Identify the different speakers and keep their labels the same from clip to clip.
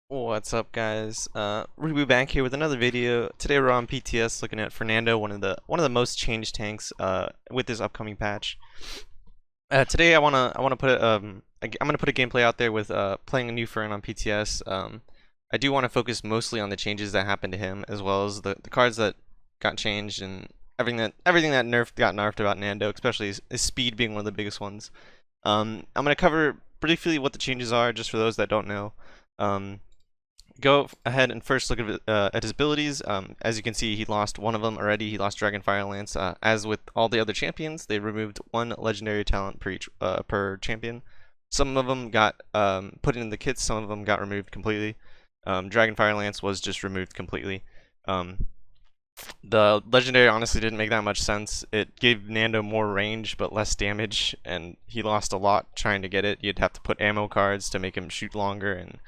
Speaker 1: What's up, guys? RuBBu back here with another video. Today we're on PTS looking at Fernando, one of the most changed tanks with this upcoming patch. Today I wanna put I'm gonna put a gameplay out there with playing a new Fern on PTS. I do want to focus mostly on the changes that happened to him, as well as the cards that got changed and everything that got nerfed about Nando, especially his speed being one of the biggest ones. I'm gonna cover briefly what the changes are, just for those that don't know. Um, Go ahead and first look at his abilities. As you can see, he lost one of them already. He lost Dragonfire Lance. As with all the other champions, they removed one legendary talent per champion. Some of them got put in the kits. Some of them got removed completely. Dragonfire Lance was just removed completely. The legendary honestly didn't make that much sense. It gave Nando more range but less damage, and he lost a lot trying to get it. You'd have to put ammo cards to make him shoot longer, and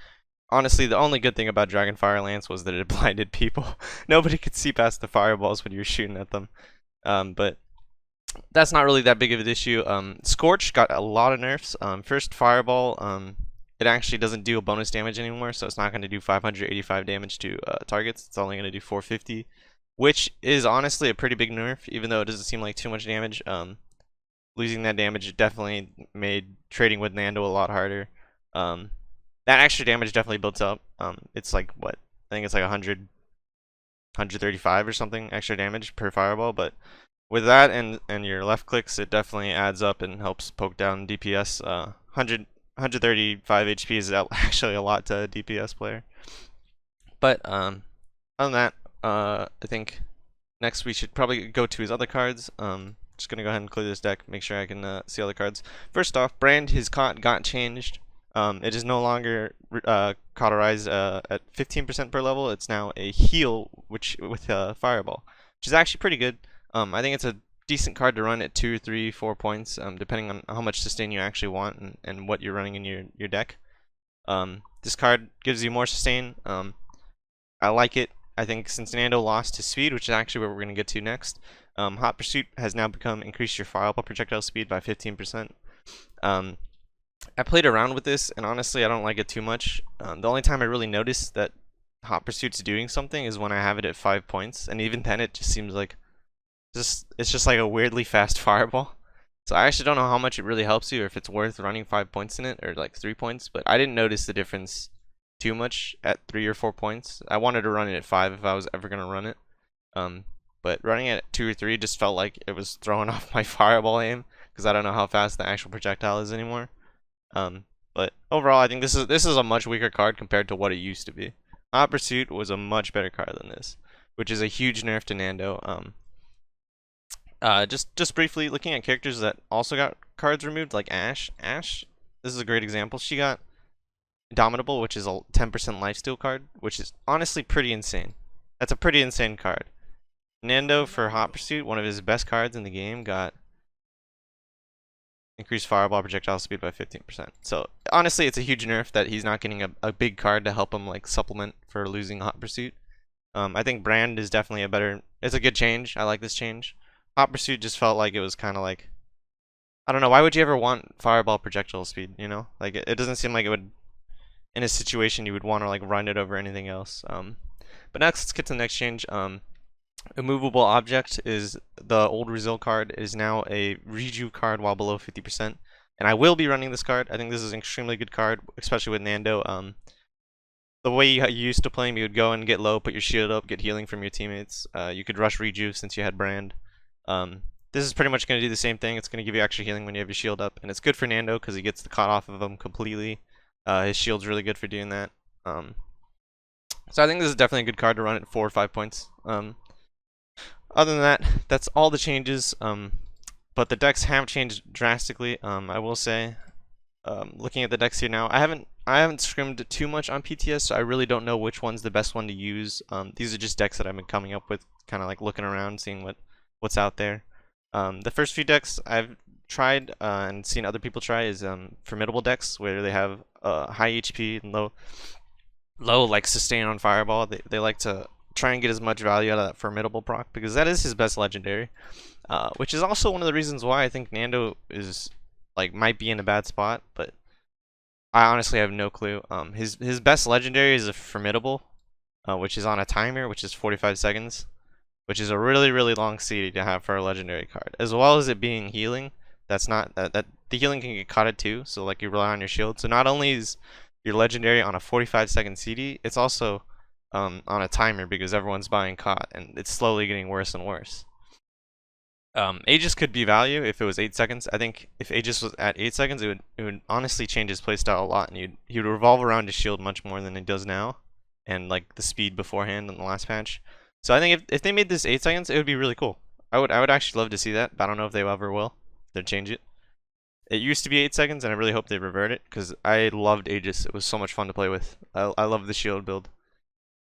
Speaker 1: honestly, the only good thing about Dragonfire Lance was that it blinded people. Nobody could see past the fireballs when you're shooting at them. But that's not really that big of an issue. Scorch got a lot of nerfs. First, Fireball, it actually doesn't do a bonus damage anymore, so it's not going to do 585 damage to targets. It's only going to do 450, which is honestly a pretty big nerf, even though it doesn't seem like too much damage. Losing that damage definitely made trading with Nando a lot harder. That extra damage definitely builds up. It's like what? I think it's like 100, 135 or something extra damage per fireball. But with that and your left clicks, it definitely adds up and helps poke down DPS. 135 HP is actually a lot to a DPS player. But other than that, I think next we should probably go to his other cards. Just gonna go ahead and clear this deck, make sure I can see all the cards. First off, Brand, his cot got changed. It is no longer cauterized at 15% per level. It's now a heal, with Fireball, which is actually pretty good. I think it's a decent card to run at 2, 3, 4 points, depending on how much sustain you actually want and what you're running in your deck. This card gives you more sustain. I like it. I think since Nando lost his speed, which is actually what we're going to get to next, Hot Pursuit has now become increase your fireball projectile speed by 15%. I played around with this, and honestly, I don't like it too much. The only time I really notice that Hot Pursuit's doing something is when I have it at 5 points, and even then, it just seems like it's just like a weirdly fast fireball. So I actually don't know how much it really helps you, or if it's worth running 5 points in it, or like 3 points. But I didn't notice the difference too much at 3 or 4 points. I wanted to run it at 5 if I was ever gonna run it. But running it at 2 or 3 just felt like it was throwing off my fireball aim, because I don't know how fast the actual projectile is anymore. But overall, I think this is a much weaker card compared to what it used to be. Hot Pursuit was a much better card than this, which is a huge nerf to Nando. Just briefly looking at characters that also got cards removed, like Ashe. Ashe, this is a great example. She got Indomitable, which is a 10% lifesteal card, which is honestly pretty insane. That's a pretty insane card. Nando, for Hot Pursuit, one of his best cards in the game, got increase fireball projectile speed by 15%. So honestly, it's a huge nerf that he's not getting a big card to help him like supplement for losing Hot Pursuit. I think Brand is definitely it's a good change. I like this change. Hot Pursuit just felt like it was kind of like, I don't know, why would you ever want fireball projectile speed, you know? Like it doesn't seem like it would, in a situation you would want to like run it over anything else. But next, let's get to the next change. Immovable object is the old Resil card is now a RuBBu card while below 50%, and I will be running this card. I think this is an extremely good card, especially with Nando. The way you used to play him, you would go and get low, put your shield up, get healing from your teammates. You could rush RuBBu since you had Brand. This is pretty much going to do the same thing. It's going to give you extra healing when you have your shield up, and it's good for Nando because he gets the cut off of him completely. His shield's really good for doing that. So I think this is definitely a good card to run at 4 or 5 points. Other than that, that's all the changes. But the decks have changed drastically. I will say, looking at the decks here now, I haven't scrimmed too much on PTS, so I really don't know which one's the best one to use. These are just decks that I've been coming up with, kind of like looking around, seeing what's out there. The first few decks I've tried and seen other people try is formidable decks, where they have high HP and low like sustain on fireball. They like to try and get as much value out of that formidable proc, because that is his best legendary, which is also one of the reasons why I think Nando is might be in a bad spot. But I honestly have no clue. His best legendary is a formidable, which is on a timer, which is 45 seconds, which is a really long CD to have for a legendary card. As well as it being healing, that's not that the healing can get caught too. So like you rely on your shield. So not only is your legendary on a 45-second CD, it's also on a timer because everyone's buying caught, and it's slowly getting worse and worse. Aegis could be value if it was 8 seconds. I think if Aegis was at 8 seconds, it would honestly change his playstyle a lot, and he would revolve around his shield much more than he does now, and like the speed beforehand in the last patch. So I think if they made this 8 seconds, it would be really cool. I would actually love to see that, but I don't know if they ever will. They'll change it. It used to be 8 seconds, and I really hope they revert it because I loved Aegis. It was so much fun to play with. I love the shield build,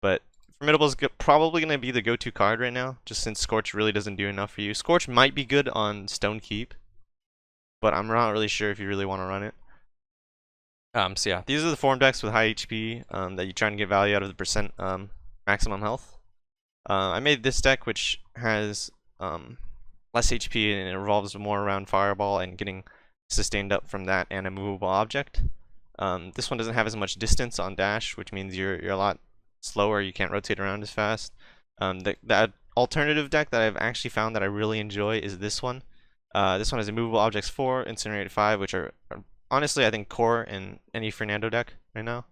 Speaker 1: but Formidable is probably going to be the go-to card right now, just since Scorch really doesn't do enough for you. Scorch might be good on Stone Keep, but I'm not really sure if you really want to run it. So yeah, these are the form decks with high HP that you're trying to get value out of the percent maximum health. I made this deck, which has less HP and it revolves more around Fireball and getting sustained up from that and a movable object. This one doesn't have as much distance on dash, which means you're a lot slower. You can't rotate around as fast. The alternative deck that I've actually found that I really enjoy is this one. This one has immovable objects 4, incinerate 5, which are honestly I think core in any Fernando deck right now.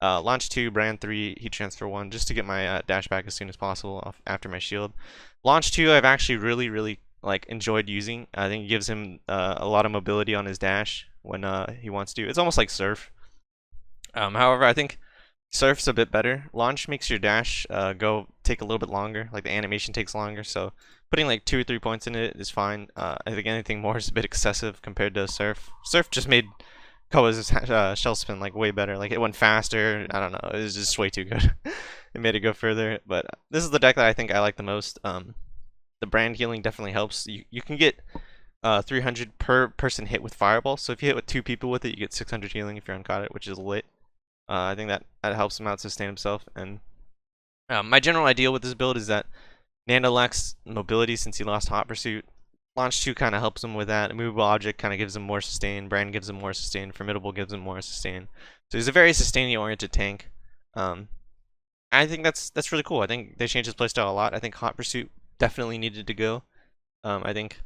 Speaker 1: Launch 2, brand 3, heat transfer 1, just to get my dash back as soon as possible after my shield. Launch 2 I've actually really like enjoyed using. I think it gives him a lot of mobility on his dash when he wants to. It's almost like Surf. However, I think Surf's a bit better. Launch makes your dash go take a little bit longer, like the animation takes longer, so putting like 2 or 3 points in it is fine. I think anything more is a bit excessive compared to Surf. Surf just made Koa's shell spin like way better. Like it went faster. I don't know. It was just way too good. It made it go further. But this is the deck that I think I like the most. The brand healing definitely helps. You can get 300 per person hit with Fireball. So if you hit with 2 people with it, you get 600 healing if you're uncaught it, which is lit. I think that helps him out sustain himself. And my general idea with this build is that Nando lacks mobility since he lost Hot Pursuit. Launch 2 kind of helps him with that. A movable object kind of gives him more sustain. Brand gives him more sustain. Formidable gives him more sustain. So he's a very sustaining-oriented tank. I think that's really cool. I think they changed his playstyle a lot. I think Hot Pursuit definitely needed to go. I think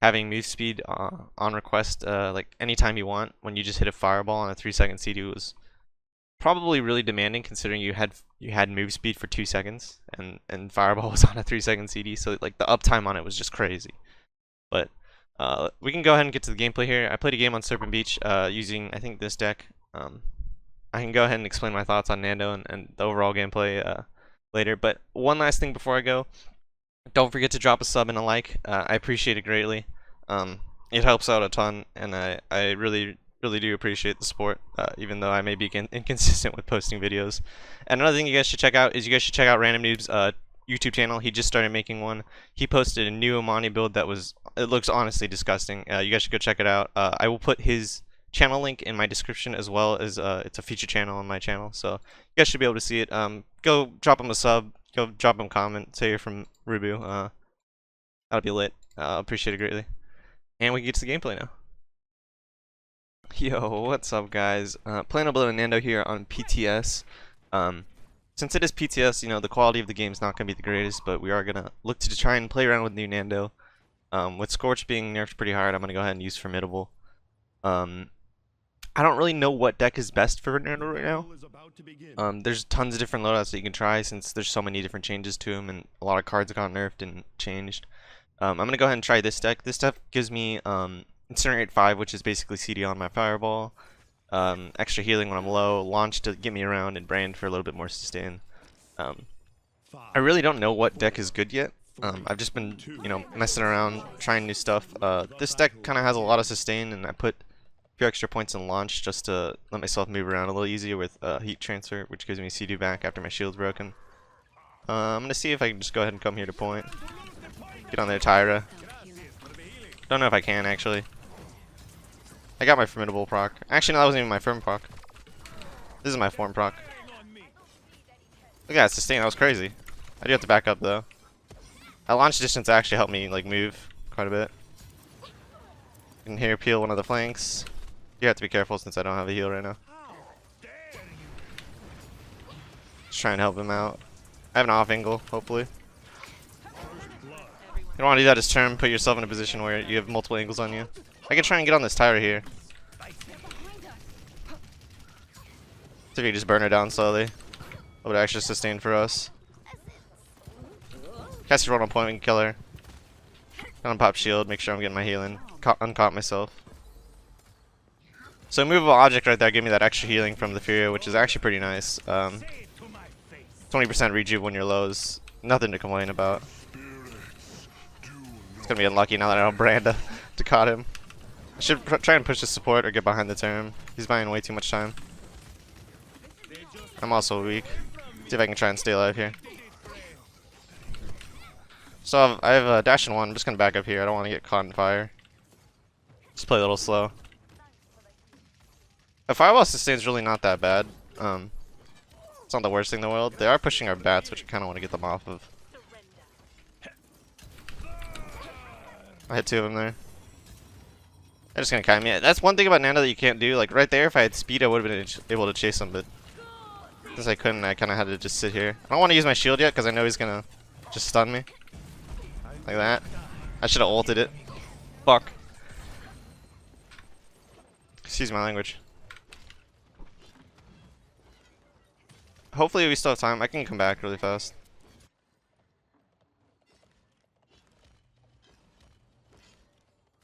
Speaker 1: having move speed on request, like anytime you want, when you just hit a fireball on a 3-second CD was probably really demanding, considering you had move speed for 2 seconds and fireball was on a 3-second CD. So like the uptime on it was just crazy. But we can go ahead and get to the gameplay here. I played a game on Serpent Beach using, I think, this deck. I can go ahead and explain my thoughts on Nando and the overall gameplay later. But one last thing before I go. Don't forget to drop a sub and a like. I appreciate it greatly. It helps out a ton, and I really do appreciate the support, even though I may be inconsistent with posting videos. And another thing you guys should check out is Random Noob's YouTube channel. He just started making one. He posted a new Omani build that it looks honestly disgusting. You guys should go check it out. I will put his channel link in my description, as well as it's a feature channel on my channel, so you guys should be able to see it. Go drop him a sub, go drop him a comment, say you're from RuBBu. That'll be lit. Appreciate it greatly. And we can get to the gameplay now. Yo, what's up guys? Playing a little bit of Nando here on PTS. Since it is PTS, you know, the quality of the game is not going to be the greatest, but we are going to look to try and play around with new Nando. With Scorch being nerfed pretty hard, I'm going to go ahead and use Formidable. I don't really know what deck is best for Fernando right now. There's tons of different loadouts that you can try since there's so many different changes to him and a lot of cards got nerfed and changed. I'm going to go ahead and try this deck. This deck gives me Incinerate 5, which is basically CD on my Fireball. Extra healing when I'm low, launch to get me around, and brand for a little bit more sustain. I really don't know what deck is good yet. I've just been, you know, messing around, trying new stuff. This deck kind of has a lot of sustain, and I put a few extra points in launch just to let myself move around a little easier with heat transfer, which gives me CD back after my shield's broken. I'm gonna see if I can just go ahead and come here to point. Get on there, Tyra. Don't know if I can actually. I got my Formidable proc. Actually, no, that wasn't even my firm proc. This is my form proc. Look at that sustain, that was crazy. I do have to back up though. That launch distance actually helped me like move quite a bit. You can here peel one of the flanks. You have to be careful since I don't have a heal right now. Just try and help him out. I have an off angle, hopefully. You don't want to do that this turn. Put yourself in a position where you have multiple angles on you. I can try and get on this tower here. So if you just burn her down slowly, it would actually sustain for us. Cast your roll on point, we can kill her. Gonna pop shield, make sure I'm getting my healing. Uncaught myself. So movable object right there gave me that extra healing from the Furia, which is actually pretty nice. 20% rejuve when you're low is nothing to complain about. It's gonna be unlucky now that I don't brand to caught him. I should try and push the support or get behind the turn. He's buying way too much time. I'm also weak. See if I can try and stay alive here. So I have a dash and 1. I'm just gonna back up here. I don't want to get caught in fire. Just play a little slow. A firewall sustain's really not that bad. It's not the worst thing in the world. They are pushing our bats, which I kind of want to get them off of. I hit 2 of them there. They're just gonna kite me. That's one thing about Nando that you can't do. Like right there, if I had speed, I would have been able to chase him, but since I couldn't, I kind of had to just sit here. I don't want to use my shield yet because I know he's gonna just stun me. Like that. I should have ulted it. Fuck. Excuse my language. Hopefully we still have time. I can come back really fast.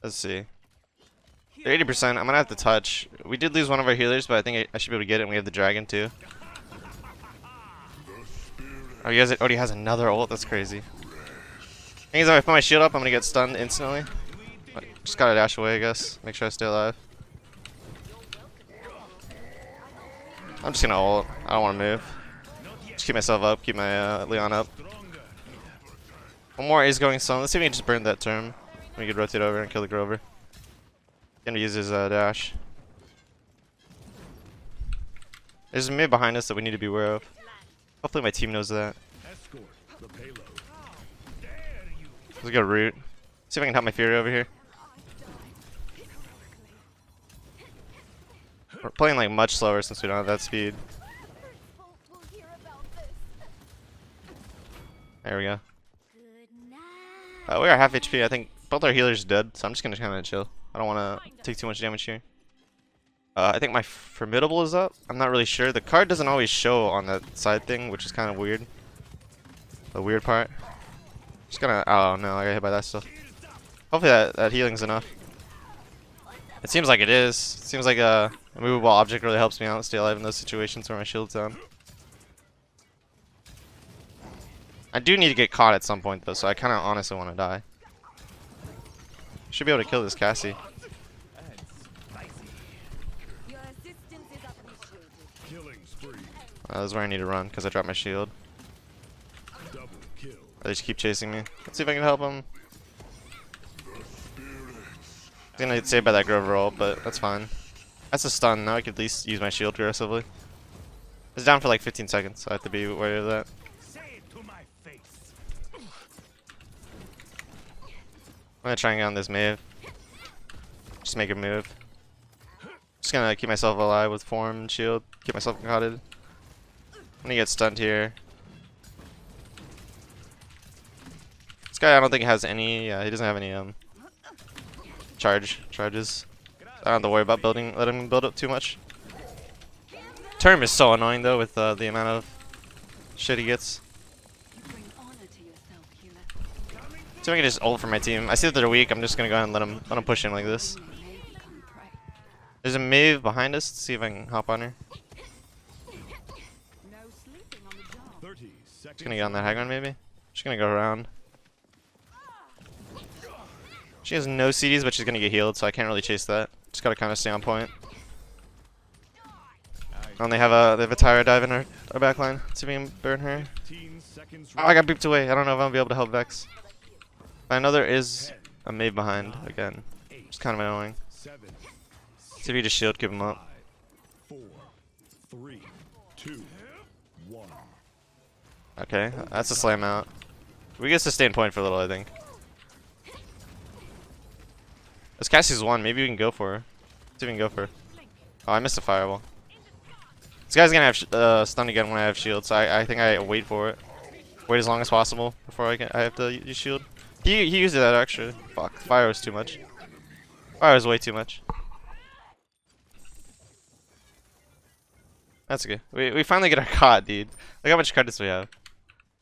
Speaker 1: Let's see. They're 80%. I'm gonna have to touch. We did lose one of our healers, but I think I should be able to get it. And we have the dragon too. Oh, he already has another ult. That's crazy. Thing is, if I put my shield up, I'm gonna get stunned instantly. But just gotta dash away, I guess. Make sure I stay alive. I'm just gonna ult. I don't want to move. Just keep myself up. Keep my Leon up. One more is going stun. Let's see if we can just burn that turn. We could rotate over and kill the Grover. Gonna use his dash. There's a mid behind us that we need to be aware of. Hopefully my team knows that. Let's go root. See if I can help my Fury over here. We're playing like much slower since we don't have that speed. There we go. We are half HP. I think both our healers are dead, so I'm just gonna kind of chill. I don't want to take too much damage here. I think my formidable is up. I'm not really sure. The card doesn't always show on that side thing, which is kind of weird. The weird part. Just gonna. Oh no, I got hit by that stuff. Hopefully that healing's enough. It seems like it is. It seems like a movable object really helps me out stay alive in those situations where my shield's down. I do need to get caught at some point though, so I kind of honestly want to die. Should be able to kill this Cassie. This is where I need to run because I dropped my shield. They just keep chasing me. Let's see if I can help him. He's gonna get saved by that Grover ult, but that's fine. That's a stun. Now I can at least use my shield aggressively. It's down for like 15 seconds, so I have to be wary of that. I'm gonna try and get on this Maeve. Just make a move. Just gonna keep myself alive with form and shield. Keep myself caughted. I'm gonna get stunned here. This guy I don't think has any, he doesn't have any charges. I don't have to worry about letting him build up too much. Term is so annoying though with the amount of shit he gets. So I can just ult for my team. I see that they're weak. I'm just gonna go ahead and let him push in like this. There's a Maeve behind us. Let's see if I can hop on her. Just gonna get on that high ground maybe. Just gonna go around. She has no CDs, but she's gonna get healed, so I can't really chase that. Just gotta kind of stay on point. And they have a Tyra dive in our backline. Let's see if we can burn her. Oh, I got booped away. I don't know if I'm gonna be able to help Vex. I know there is a Maeve behind again. It's kind of annoying. See if you just shield, give him up.
Speaker 2: 4, 3, 2, 1.
Speaker 1: Okay, that's a slam out. We get sustained point for a little, I think. This Cassie's one. Maybe we can go for her. See if we can go for her. Oh, I missed a fireball. This guy's gonna have stun again when I have shield, so I think I wait for it. Wait as long as possible before I have to use shield. He used that actually. Fuck, fire was too much. Fire was way too much. That's okay. We finally get our COD, dude. Look how much credits we have.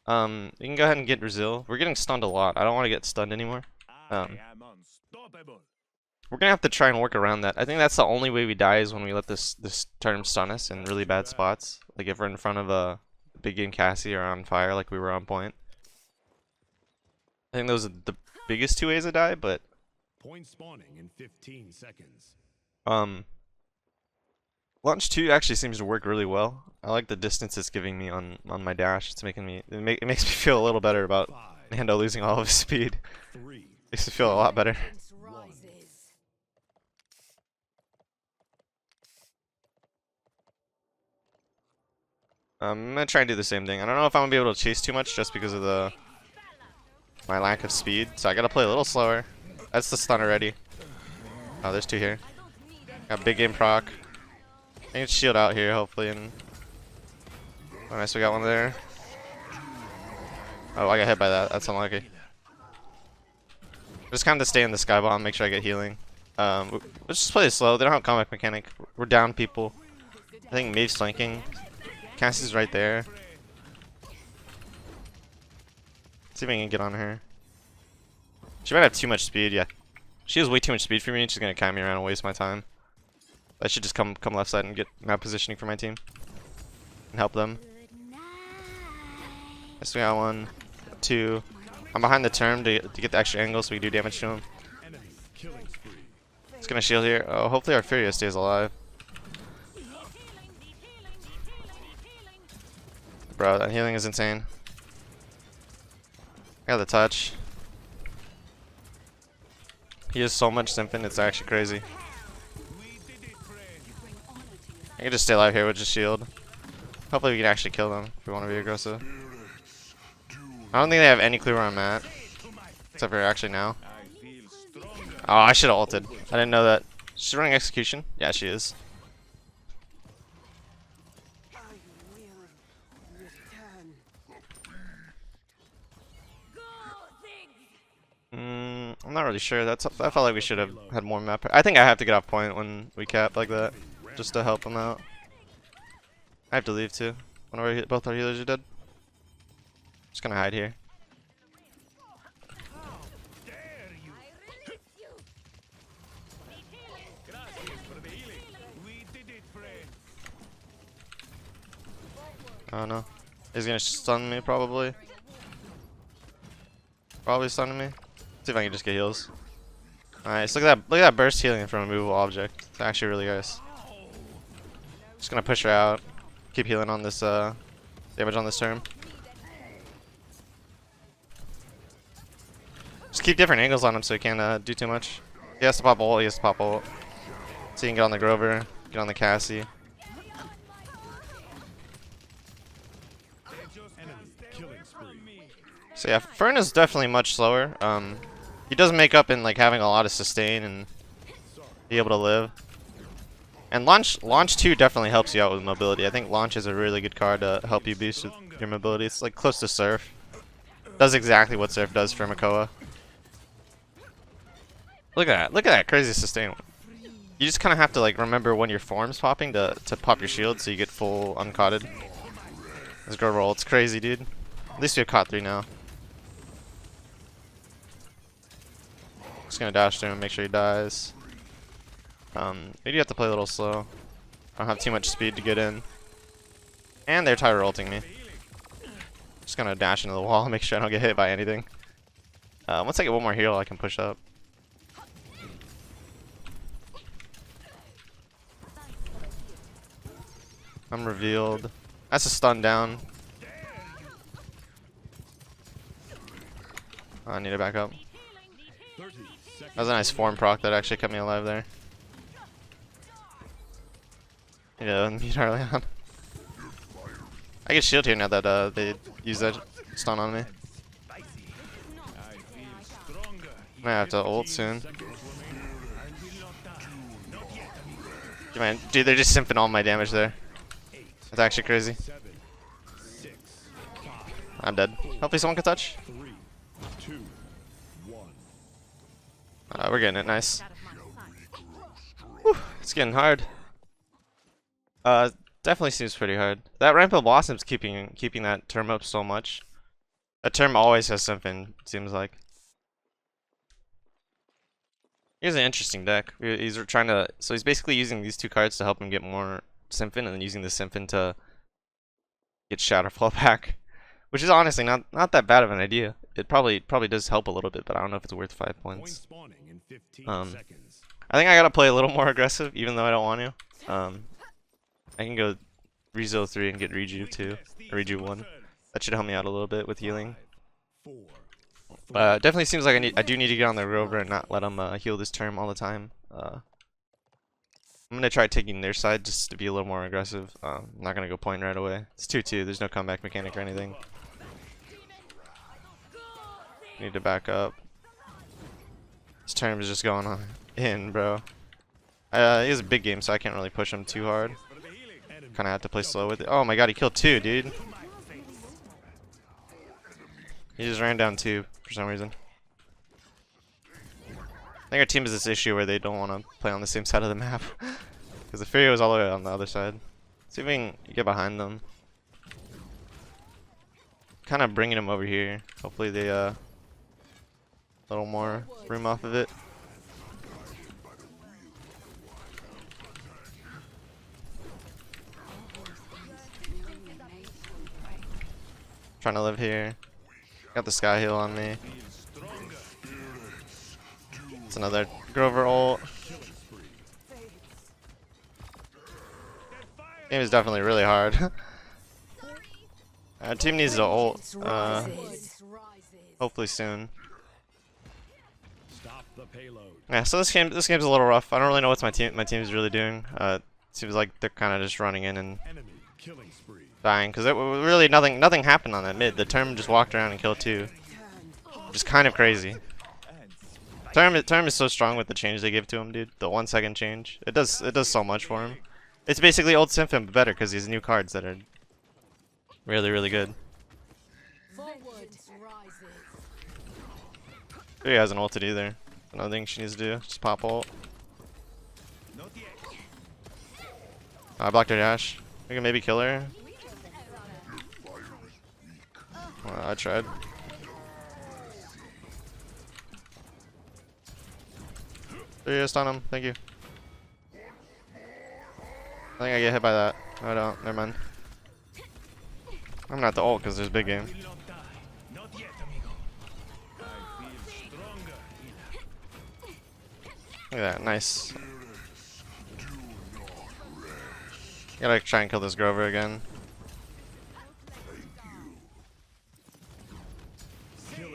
Speaker 1: You can go ahead and get Brazil. We're getting stunned a lot. I don't want to get stunned anymore. We're gonna have to try and work around that. I think that's the only way we die is when we let this term stun us in really bad spots. Like if we're in front of a big game Cassie or on fire, like we were on point. I think those are the biggest two ways to die, but
Speaker 2: Point spawning in 15 seconds.
Speaker 1: launch 2 actually seems to work really well. I like the distance it's giving me on my dash. It's making me it makes me feel a little better about Nando losing all of his speed.
Speaker 2: 3,
Speaker 1: Makes me feel a lot better. I'm gonna try and do the same thing. I don't know if I'm gonna be able to chase too much just because of my lack of speed. So I gotta play a little slower. That's the stun already. Oh, there's two here. Got big game proc. I can shield out here hopefully, and oh, nice, we got one there. Oh, I got hit by that. That's unlucky. Just kind of stay in the sky bomb, make sure I get healing. Let's just play it slow. They don't have comic mechanic. We're down people. I think Maeve's flanking. Cassie's right there. See if I can get on her. She might have too much speed, yeah. She has way too much speed for me. She's gonna kite me around and waste my time. I should just come left side and get map positioning for my team. And help them. Yes, we got 1, 2. I'm behind the term to get the extra angle so we can do damage to him. It's gonna shield here. Oh, hopefully our Furia stays alive. Bro, that healing is insane. I got the touch. He has so much Symphon, it's actually crazy. I can just stay alive here with just shield. Hopefully we can actually kill them if we want to be aggressive. I don't think they have any clue where I'm at. Except for actually now. Oh, I should have ulted. I didn't know that. She's running execution? Yeah, she is. I'm not really sure. I felt like we should have had more map. I think I have to get off point when we cap like that, just to help them out. I have to leave too. Both our healers are dead. Just gonna hide here. Oh no. He's gonna stun me probably. Probably stunning me. See if I can just get heals. Nice. Look at that burst healing from a movable object. It's actually really nice. Just gonna push her out. Keep healing on this damage on this term. Just keep different angles on him so he can't do too much. He has to pop ult, he has to pop ult. So you can get on the Grover, get on the Cassie. So yeah, Fern is definitely much slower. He doesn't make up in like having a lot of sustain and be able to live. And launch 2 definitely helps you out with mobility. I think launch is a really good card to help you boost with your mobility. It's like close to Surf. Does exactly what Surf does for Makoa. Look at that crazy sustain. You just kind of have to like remember when your form's popping to pop your shield so you get full uncaughted. This Grover ult's crazy, dude. At least we have caught 3 now. Just gonna dash to him, make sure he dies. Maybe you have to play a little slow. I don't have too much speed to get in. And they're tire ulting me. Just gonna dash into the wall, make sure I don't get hit by anything. Once I get one more heal, I can push up. I'm revealed. That's a stun down. Oh, I need to back up. That was a nice form proc that actually kept me alive there. Yeah, mute early on. I get shield here now that they use that stun on me. Might have to ult soon. Man, dude, they're just simping all my damage there. That's actually crazy. I'm dead. Hopefully someone can touch. We're getting it, nice. Whew, it's getting hard. Definitely seems pretty hard. That Rampant Blossom's keeping that term up so much. That term always has something, it seems like. Here's an interesting deck. He's trying to, so he's basically using these two cards to help him get more Symphon, and then using the Symphon to get Shatterfall back, which is honestly not that bad of an idea. It probably does help a little bit, but I don't know if it's worth 5 points. I think I gotta play a little more aggressive, even though I don't want to. I can go Rezo 3 and get Reju 2, or Reju 1. That should help me out a little bit with healing. Definitely seems like I do need to get on the rover and not let him heal this term all the time. I'm gonna try taking their side just to be a little more aggressive. I'm not gonna go point right away. It's 2-2. There's no comeback mechanic or anything. Need to back up. This term is just going on in, bro. He has a big game, so I can't really push him too hard. Kind of have to play slow with it. Oh my god, he killed 2, dude. He just ran down 2 for some reason. I think our team has this issue where they don't want to play on the same side of the map. Because the Furio is all the way on the other side. See if we can get behind them. Kind of bringing them over here. Hopefully they a little more room off of it. Trying to live here. Got the Sky Heal on me. It's another Grover ult. Game is definitely really hard. Our team needs to ult. Hopefully soon. Yeah, so this game's a little rough. I don't really know what my team is really doing. Seems like they're kind of just running in and dying, because really nothing happened on that mid. The term just walked around and killed 2, which is kind of crazy. Term is so strong with the change they give to him, dude. The 1 second change, it does so much for him. It's basically old Symphon but better because he has new cards that are really good. He hasn't ulted either. Another thing she needs to do, just pop ult. I blocked her dash. We can maybe kill her. Well, I tried. Yeah, stun him. Thank you. I think I get hit by that. No, I don't. Never mind. I'm gonna have to ult because there's big game. Look at that. Nice. Gotta try and kill this Grover again.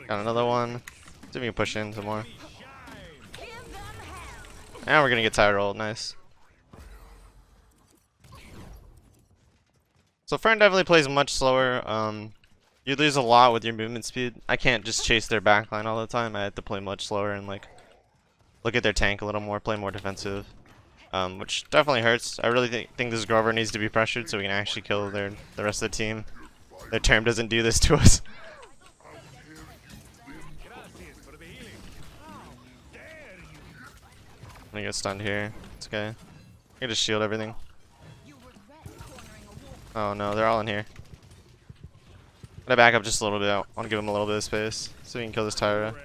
Speaker 1: Got another one. See if we can push in some more. And we're gonna get tired ult. Nice. So Fern definitely plays much slower. You lose a lot with your movement speed. I can't just chase their backline all the time. I have to play much slower and like look at their tank a little more, play more defensive. Which definitely hurts. I really think this Grover needs to be pressured so we can actually kill the rest of the team. Their term doesn't do this to us. I'm gonna get stunned here. It's okay. I can just shield everything. Oh no, they're all in here. I'm gonna back up just a little bit. I want to give them a little bit of space so we can kill this Tyra.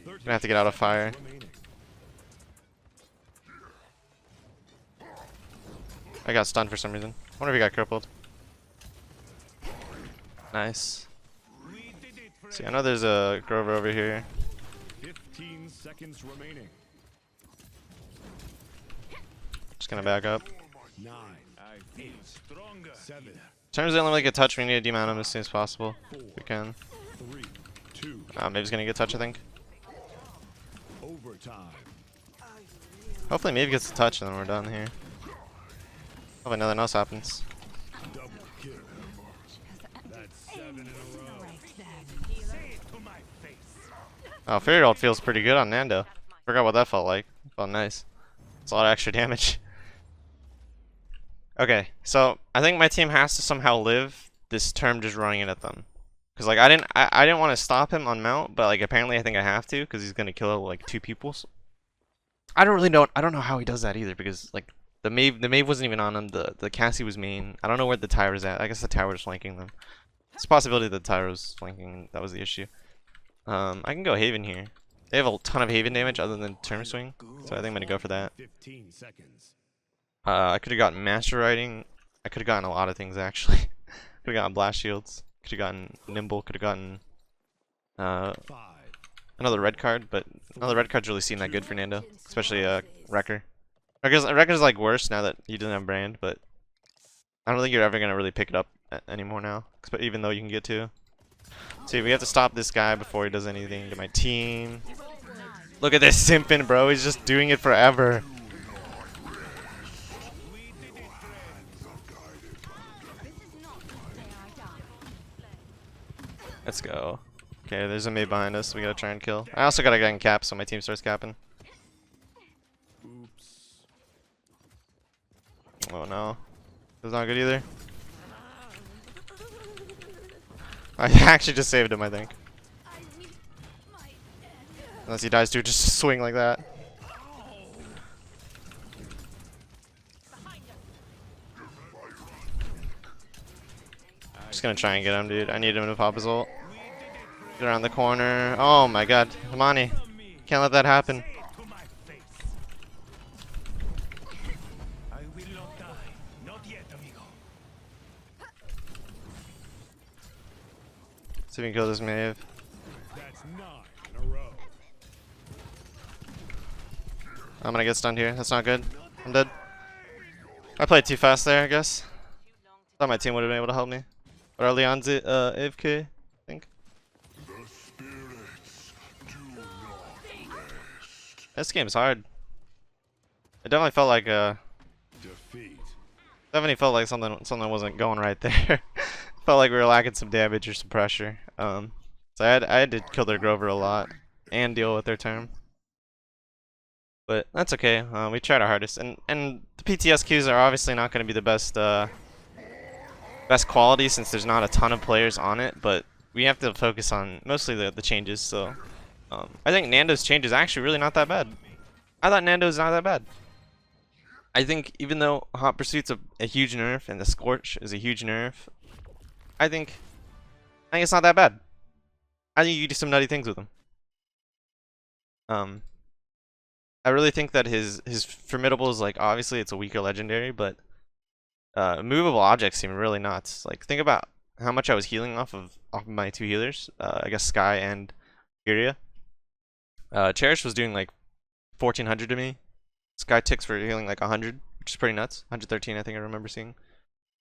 Speaker 1: Gonna have to get out of fire. I got stunned for some reason. I wonder if he got crippled. Nice. See, I know there's a Grover over here.
Speaker 2: 15 seconds remaining.
Speaker 1: Just gonna back up.
Speaker 2: 9, 8, 7.
Speaker 1: Terms only like a touch. We need to demount him as soon as possible. If we can.
Speaker 2: 3, 2.
Speaker 1: Maybe he's gonna get touch, I think.
Speaker 2: Overtime.
Speaker 1: Hopefully maybe gets the touch and then we're done here. Hopefully nothing else happens.
Speaker 2: Double kill. That's 7 in a row. Say it to my face.
Speaker 1: Oh, Fairy Ult feels pretty good on Nando. Forgot what that felt like. Felt nice. It's a lot of extra damage. Okay, so I think my team has to somehow live this turn just running it at them. Cause like I didn't want to stop him on mount, but like apparently I think I have to, because he's gonna kill like 2 people. So I don't know how he does that either, because like the Mave wasn't even on him. The Cassie was main. I don't know where the Tyra's at. I guess the Tyra was flanking them. It's a possibility that the Tyra was flanking. That was the issue. I can go Haven here. They have a ton of Haven damage other than Term Swing, so I think I'm gonna go for that.
Speaker 2: 15 seconds.
Speaker 1: I could have gotten Master Riding. I could have gotten a lot of things actually. Could have gotten Blast Shields. Could have gotten Nimble. Could have gotten uh,
Speaker 2: 5.
Speaker 1: another red card, but another red card's really seem that good for Nando, especially Wrecker. Wrecker's like worse now that he doesn't have Brand, but I don't think you're ever gonna really pick it up anymore now, even though you can get to. See, we have to stop this guy before he does anything to my team. Look at this simping, bro. He's just doing it forever. Let's go. Okay, there's a mate behind us. We gotta try and kill. I also gotta get in cap, so my team starts capping.
Speaker 2: Oops.
Speaker 1: Oh no. That's not good either. I actually just saved him, I think. Unless he dies to just swing like that. Just gonna try and get him, dude. I need him to pop his ult. Get around the corner. Oh my god. Imani. Can't let that happen.
Speaker 2: To my face. I will not die. Not yet, amigo.
Speaker 1: See if we can kill this Mave.
Speaker 2: That's 9 in a row.
Speaker 1: I'm gonna get stunned here. That's not good. I'm dead. I played too fast there, I guess. Thought my team would have been able to help me. But our Leon's AFK, I think. This game's hard. It definitely felt like
Speaker 2: Defeat.
Speaker 1: something wasn't going right there. Felt like we were lacking some damage or some pressure. So I had to kill their Grover a lot and deal with their term. But that's okay. We tried our hardest, and the PTS queues are obviously not going to be the best quality since there's not a ton of players on it. But we have to focus on mostly the changes. So I think Nando's change is actually really not that bad. I thought Nando's not that bad. I think even though Hot Pursuit's a huge nerf and the Scorch is a huge nerf, I think it's not that bad. I think you can do some nutty things with him. I really think that his formidable is like, obviously it's a weaker legendary, but movable objects seem really nuts. Like, think about how much I was healing off of my 2 healers. I guess Sky and Furia. Cherish was doing like 1400 to me. Sky ticks for healing like 100, which is pretty nuts. 113, I think I remember seeing.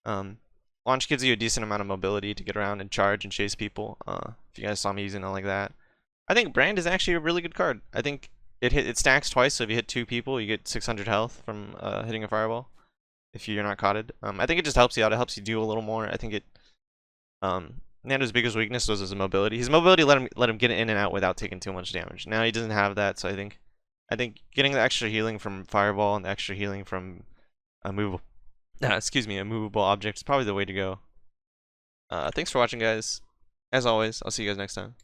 Speaker 1: Launch gives you a decent amount of mobility to get around and charge and chase people. If you guys saw me using it like that, I think Brand is actually a really good card. I think it stacks twice, so if you hit 2 people, you get 600 health from hitting a fireball. If you're not caught. I think it just helps you out. It helps you do a little more. I think it. Nando's biggest weakness was his mobility. His mobility let him get in and out without taking too much damage. Now he doesn't have that, so I think getting the extra healing from fireball and the extra healing from a movable object is probably the way to go. Thanks for watching, guys. As always, I'll see you guys next time.